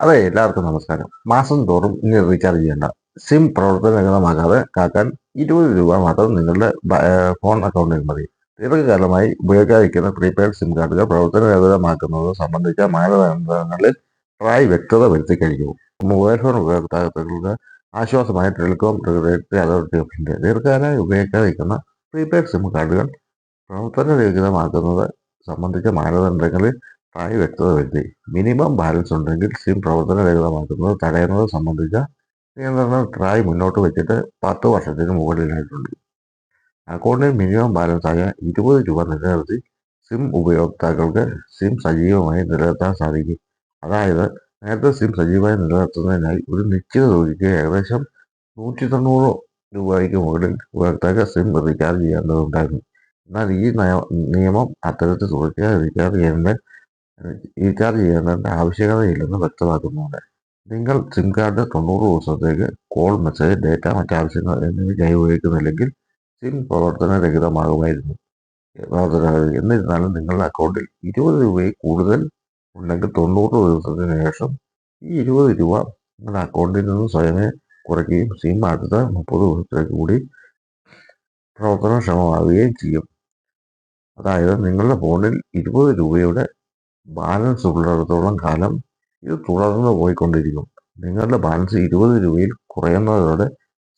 അതെ, എല്ലാവർക്കും നമസ്കാരം. മാസം തോറും ഇനി റീചാർജ് ചെയ്യേണ്ട സിം പ്രവർത്തനരഹിതമാകാതെ കാക്കാൻ 20 രൂപ മാത്രം നിങ്ങളുടെ ഫോൺ അക്കൗണ്ടിൽ മതി. ദീർഘകാലമായി ഉപയോഗിക്കാതിരിക്കുന്ന പ്രീപെയ്ഡ് സിം കാർഡുകൾ പ്രവർത്തനരഹിതമാക്കുന്നത് സംബന്ധിച്ച മാനദണ്ഡങ്ങളിൽ ട്രായ് വ്യക്തത വരുത്തി കഴിഞ്ഞു. മൊബൈൽ ഫോൺ ഉപയോക്താക്കൾക്ക് ആശ്വാസമായ telecom regulatory authority of India ദീർഘകാലമായി ഉപയോഗിക്കാതിരിക്കുന്ന പ്രീപെയ്ഡ് സിം കാർഡുകൾ പ്രവർത്തനരഹിതമാക്കുന്നത് സംബന്ധിച്ച മാനദണ്ഡങ്ങളിൽ ട്രായ് വ്യക്തത വരുത്തി. മിനിമം ബാലൻസ് ഉണ്ടെങ്കിൽ സിം പ്രവർത്തനരഹിതമാക്കുന്നത് തടയുന്നത് സംബന്ധിച്ച നിയന്ത്രണം ട്രായ് മുന്നോട്ട് വെച്ചിട്ട് 10 വർഷത്തിന് മുകളിലായിട്ടുണ്ട്. അക്കൗണ്ടിൽ മിനിമം ബാലൻസായ 20 രൂപ നിലനിർത്തി സിം ഉപയോക്താക്കൾക്ക് സിം സജീവമായി നിലനിർത്താൻ സാധിക്കും. അതായത്, നേരത്തെ സിം സജീവമായി നിലനിർത്തുന്നതിനായി ഒരു നിശ്ചിത തുകയ്ക്ക് ഏകദേശം 190 രൂപയ്ക്ക് മുകളിൽ ഉപയോക്താക്കൾ സിം റീചാർജ് ചെയ്യേണ്ടതുണ്ടായിരുന്നു. എന്നാൽ ഈ നിയമം അത്തരത്തിൽ തുടർച്ചയായി റീചാർജ് ചെയ്യേണ്ട ആവശ്യകതയില്ലെന്ന് വ്യക്തമാക്കുന്നുണ്ട്. നിങ്ങൾ സിം കാർഡ് 90 ദിവസത്തേക്ക് കോൾ, മെസ്സേജ്, ഡേറ്റ, മറ്റാവശ്യങ്ങൾ എന്നിവയ്ക്കായി ഉപയോഗിക്കുന്നില്ലെങ്കിൽ സിം പ്രവർത്തനരഹിതമാകുമായിരുന്നു. എന്നിരുന്നാലും നിങ്ങളുടെ അക്കൗണ്ടിൽ 20 രൂപയിൽ കൂടുതൽ ഉണ്ടെങ്കിൽ 90 ദിവസത്തിന് ശേഷം ഈ 20 രൂപ നിങ്ങളുടെ അക്കൗണ്ടിൽ നിന്ന് സ്വയമേ കുറയ്ക്കുകയും സിം അടുത്ത 30 ദിവസത്തേക്ക് കൂടി പ്രവർത്തനക്ഷമമാവുകയും ചെയ്യും. അതായത്, നിങ്ങളുടെ ഫോണിൽ 20 രൂപയുടെ ബാലൻസ് ഉള്ളിടത്തോളം കാലം ഇത് തുടർന്ന് പോയിക്കൊണ്ടിരിക്കും. നിങ്ങളുടെ ബാലൻസ് 20 രൂപയിൽ കുറയുന്നതോടെ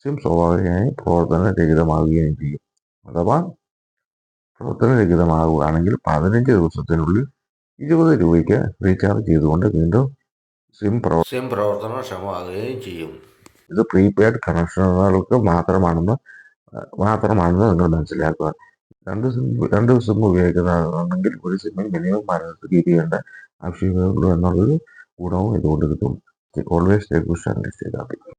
സിം സ്വാഭാവികമായി പ്രവർത്തനരഹിതമാവുകയും ചെയ്യും. അഥവാ പ്രവർത്തനരഹിതമാവുകയാണെങ്കിൽ 15 ദിവസത്തിനുള്ളിൽ 20 രൂപയ്ക്ക് റീചാർജ് ചെയ്തുകൊണ്ട് വീണ്ടും സിം പ്രവർത്തനക്ഷമമാകുകയും ചെയ്യും. ഇത് പ്രീപെയ്ഡ് കണക്ഷനുകൾക്ക് മാത്രമാണെന്ന് നിങ്ങൾ മനസ്സിലാക്കുക. രണ്ട് സിം ഉപയോഗിക്കുന്നതാണെങ്കിൽ ഒരു സിമ്മിൽ മിനിമം ബാലൻസ് കീപ്പ് ചെയ്യേണ്ട ആവശ്യമേ ഉള്ളൂ എന്നുള്ളൊരു ഗുണവും ഇതുകൊണ്ട് കിട്ടും. Always take good and stay happy.